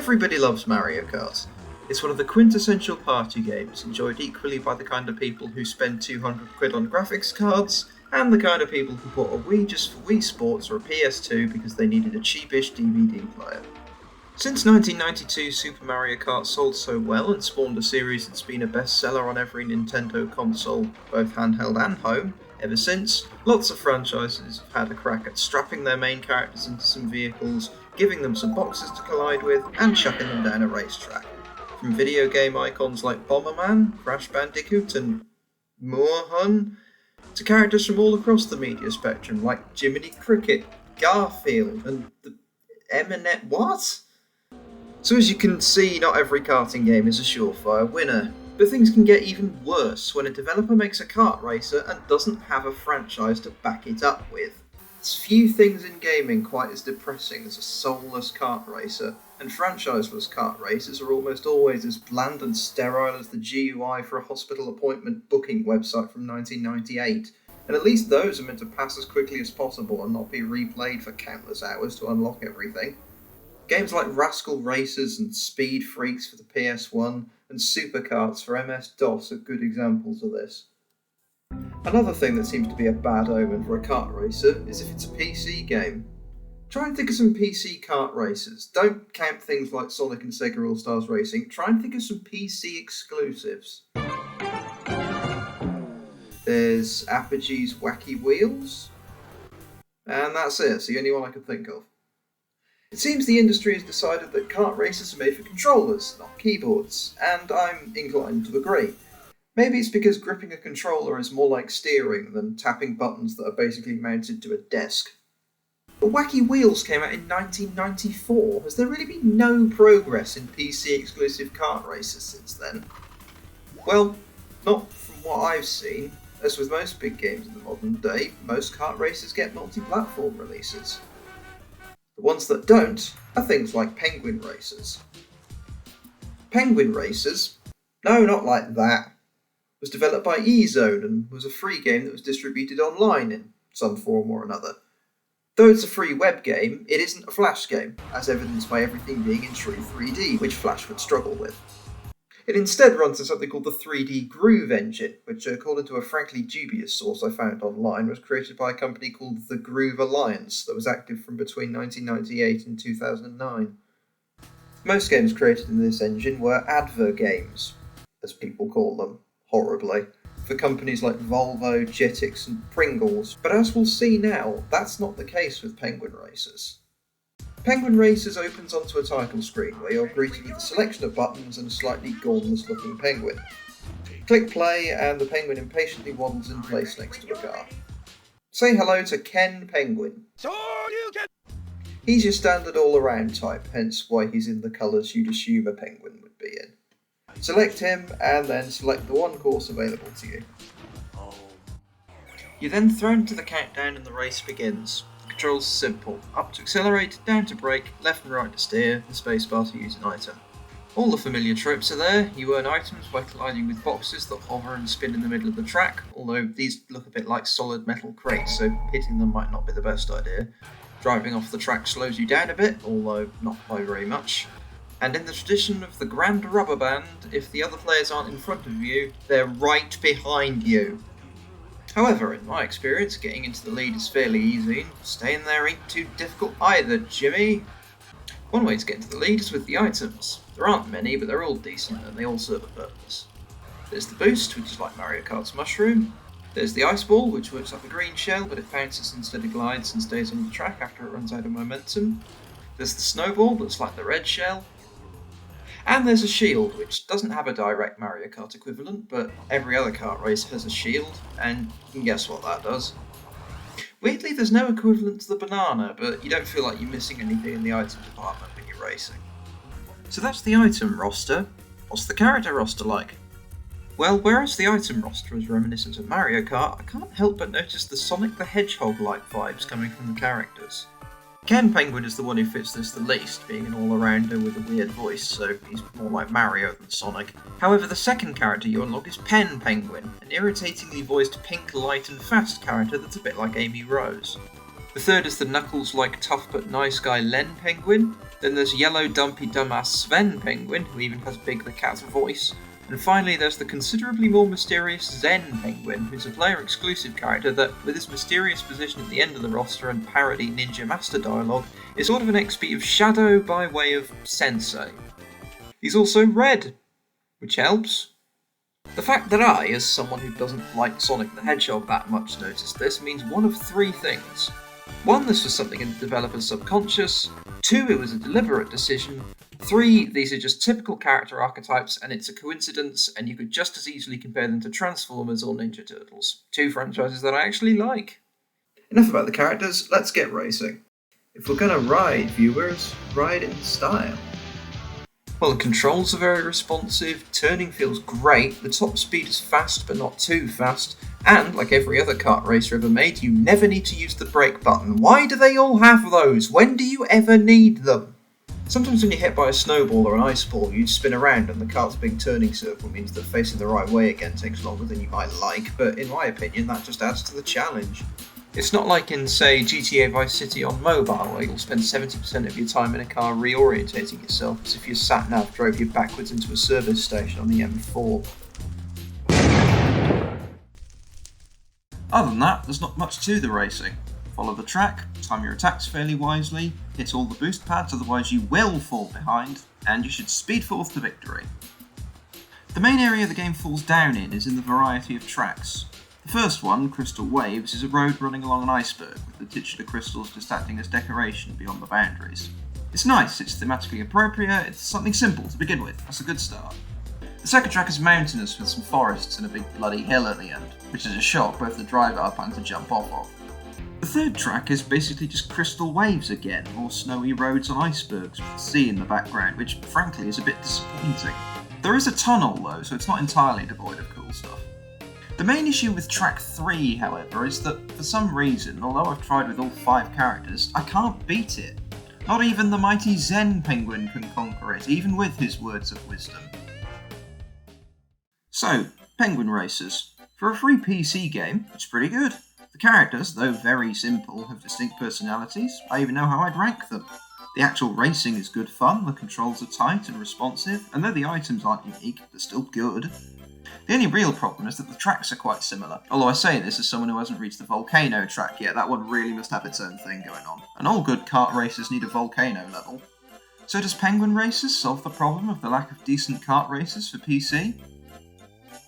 Everybody loves Mario Kart. It's one of the quintessential party games, enjoyed equally by the kind of people who spend 200 quid on graphics cards, and the kind of people who bought a Wii just for Wii Sports or a PS2 because they needed a cheapish DVD player. Since 1992, Super Mario Kart sold so well and spawned a series that's been a bestseller on every Nintendo console, both handheld and home. Ever since, lots of franchises have had a crack at strapping their main characters into some vehicles, giving them some boxes to collide with, and chucking them down a racetrack. From video game icons like Bomberman, Crash Bandicoot, and Moorhun, to characters from all across the media spectrum like Jiminy Cricket, Garfield, and the Eminent what? So as you can see, not every karting game is a surefire winner, but things can get even worse when a developer makes a kart racer and doesn't have a franchise to back it up with. There's few things in gaming quite as depressing as a soulless kart racer, and franchiseless kart races are almost always as bland and sterile as the GUI for a hospital appointment booking website from 1998, and at least those are meant to pass as quickly as possible and not be replayed for countless hours to unlock everything. Games like Rascal Racers and Speed Freaks for the PS1 and Superkarts for MS-DOS are good examples of this. Another thing that seems to be a bad omen for a kart racer is if it's a PC game. Try and think of some PC kart races. Don't count things like Sonic and Sega All-Stars Racing. Try and think of some PC exclusives. There's Apogee's Wacky Wheels. And that's it. It's the only one I could think of. It seems the industry has decided that kart races are made for controllers, not keyboards, and I'm inclined to agree. Maybe it's because gripping a controller is more like steering than tapping buttons that are basically mounted to a desk. But Wacky Wheels came out in 1994. Has there really been no progress in PC-exclusive kart races since then? Well, not from what I've seen. As with most big games in the modern day, most kart races get multi-platform releases. The ones that don't are things like Penguin Racers. Penguin Racers? No, not like that. Was developed by E-Zone and was a free game that was distributed online in some form or another. Though it's a free web game, it isn't a Flash game, as evidenced by everything being in true 3D, which Flash would struggle with. It instead runs on something called the 3D Groove engine, which, according to a frankly dubious source I found online, was created by a company called the Groove Alliance that was active from between 1998 and 2009. Most games created in this engine were adver games, as people call them, horribly, for companies like Volvo, Jetix and Pringles, but as we'll see now, that's not the case with Penguin Racers. Penguin Racers opens onto a title screen where you're greeted with a selection of buttons and a slightly gormless looking penguin. Click play and the penguin impatiently waddles in place next to a car. Say hello to Ken Penguin. He's your standard all-around type, hence why he's in the colours you'd assume a penguin would be in. Select him and then select the one course available to you. You're then thrown to the countdown and the race begins. Controls are simple: up to accelerate, down to brake, left and right to steer, and spacebar to use an item. All the familiar tropes are there. You earn items by colliding with boxes that hover and spin in the middle of the track, although these look a bit like solid metal crates, so hitting them might not be the best idea. Driving off the track slows you down a bit, although not by very much. And in the tradition of the Grand Rubber Band, if the other players aren't in front of you, they're right behind you. However, in my experience, getting into the lead is fairly easy, and staying there ain't too difficult either, Jimmy. One way to get into the lead is with the items. There aren't many, but they're all decent and they all serve a purpose. There's the boost, which is like Mario Kart's mushroom. There's the ice ball, which works like a green shell, but it bounces instead of glides and stays on the track after it runs out of momentum. There's the snowball, that's like the red shell. And there's a shield, which doesn't have a direct Mario Kart equivalent, but every other kart race has a shield, and you can guess what that does. Weirdly, there's no equivalent to the banana, but you don't feel like you're missing anything in the item department when you're racing. So that's the item roster. What's the character roster like? Well, whereas the item roster is reminiscent of Mario Kart, I can't help but notice the Sonic the Hedgehog-like vibes coming from the characters. Ken Penguin is the one who fits this the least, being an all-arounder with a weird voice, so he's more like Mario than Sonic. However, the second character you unlock is Pen Penguin, an irritatingly voiced pink, light and fast character that's a bit like Amy Rose. The third is the Knuckles-like tough but nice guy Len Penguin. Then there's yellow dumpy dumbass Sven Penguin, who even has Big the Cat's voice. And finally there's the considerably more mysterious Zen Penguin, who's a player-exclusive character that, with his mysterious position at the end of the roster and parody Ninja Master dialogue, is sort of an XP of Shadow by way of Sensei. He's also red, which helps. The fact that I, as someone who doesn't like Sonic the Hedgehog that much, noticed this means one of three things. 1, this was something in the developer's subconscious. 2, it was a deliberate decision. 3, these are just typical character archetypes and it's a coincidence and you could just as easily compare them to Transformers or Ninja Turtles. 2 franchises that I actually like. Enough about the characters, let's get racing. If we're gonna ride, viewers, ride in style. Well, the controls are very responsive, turning feels great, the top speed is fast but not too fast, and, like every other kart racer ever made, you never need to use the brake button. Why do they all have those? When do you ever need them? Sometimes when you're hit by a snowball or an ice ball, you spin around and the kart's big turning circle means that facing the right way again takes longer than you might like, but in my opinion that just adds to the challenge. It's not like in, say, GTA Vice City on mobile, where you'll spend 70% of your time in a car reorientating yourself, as if your sat-nav drove you backwards into a service station on the M4. Other than that, there's not much to the racing. Follow the track, time your attacks fairly wisely, hit all the boost pads, otherwise you will fall behind, and you should speed forth to victory. The main area the game falls down in is in the variety of tracks. The first one, Crystal Waves, is a road running along an iceberg, with the titular crystals just acting as decoration beyond the boundaries. It's nice, it's thematically appropriate, it's something simple to begin with, that's a good start. The second track is mountainous with some forests and a big bloody hill at the end, which is a shock both the driver are planning to jump off of. The third track is basically just Crystal Waves again, or snowy roads on icebergs with the sea in the background, which frankly is a bit disappointing. There is a tunnel though, so it's not entirely devoid of cool stuff. The main issue with track 3, however, is that for some reason, although I've tried with all 5 characters, I can't beat it. Not even the mighty Zen Penguin can conquer it, even with his words of wisdom. So, Penguin Racers. For a free PC game, it's pretty good. The characters, though very simple, have distinct personalities. I even know how I'd rank them. The actual racing is good fun, the controls are tight and responsive, and though the items aren't unique, they're still good. The only real problem is that the tracks are quite similar. Although I say this as someone who hasn't reached the volcano track yet, that one really must have its own thing going on. And all good kart racers need a volcano level. So does Penguin Racers solve the problem of the lack of decent kart racers for PC?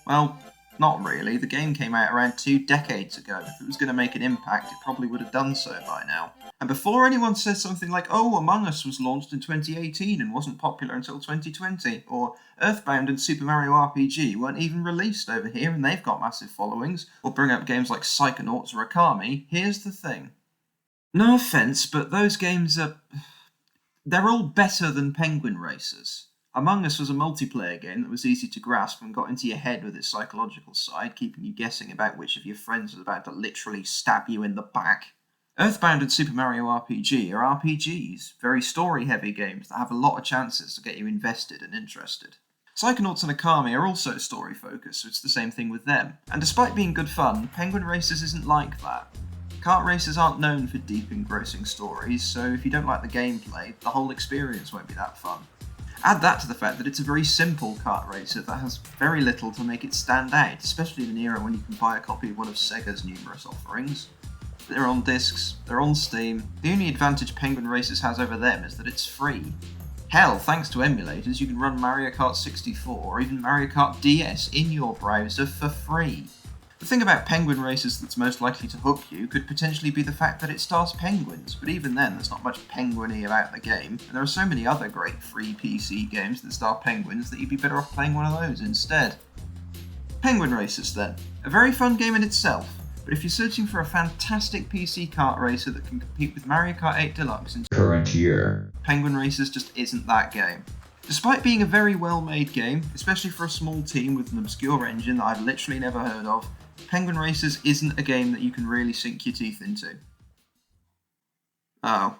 Well, not really. The game came out around 2 decades ago. If it was going to make an impact, it probably would have done so by now. And before anyone says something like, oh, Among Us was launched in 2018 and wasn't popular until 2020, or Earthbound and Super Mario RPG weren't even released over here and they've got massive followings, or bring up games like Psychonauts or Akami, here's the thing. No offence, but those games they're all better than Penguin Racers. Among Us was a multiplayer game that was easy to grasp and got into your head with its psychological side, keeping you guessing about which of your friends was about to literally stab you in the back. Earthbound and Super Mario RPG are RPGs, very story-heavy games that have a lot of chances to get you invested and interested. Psychonauts and Akami are also story-focused, so it's the same thing with them. And despite being good fun, Penguin Racers isn't like that. Kart racers aren't known for deep, engrossing stories, so if you don't like the gameplay, the whole experience won't be that fun. Add that to the fact that it's a very simple kart racer that has very little to make it stand out, especially in an era when you can buy a copy of one of Sega's numerous offerings. They're on discs, they're on Steam. The only advantage Penguin Racers has over them is that it's free. Hell, thanks to emulators, you can run Mario Kart 64 or even Mario Kart DS in your browser for free. The thing about Penguin Racers that's most likely to hook you could potentially be the fact that it stars penguins, but even then there's not much penguin-y about the game, and there are so many other great free PC games that star penguins that you'd be better off playing one of those instead. Penguin Racers then. A very fun game in itself, but if you're searching for a fantastic PC kart racer that can compete with Mario Kart 8 Deluxe in current year, Penguin Racers just isn't that game. Despite being a very well-made game, especially for a small team with an obscure engine that I've literally never heard of, Penguin Racers isn't a game that you can really sink your teeth into. Oh.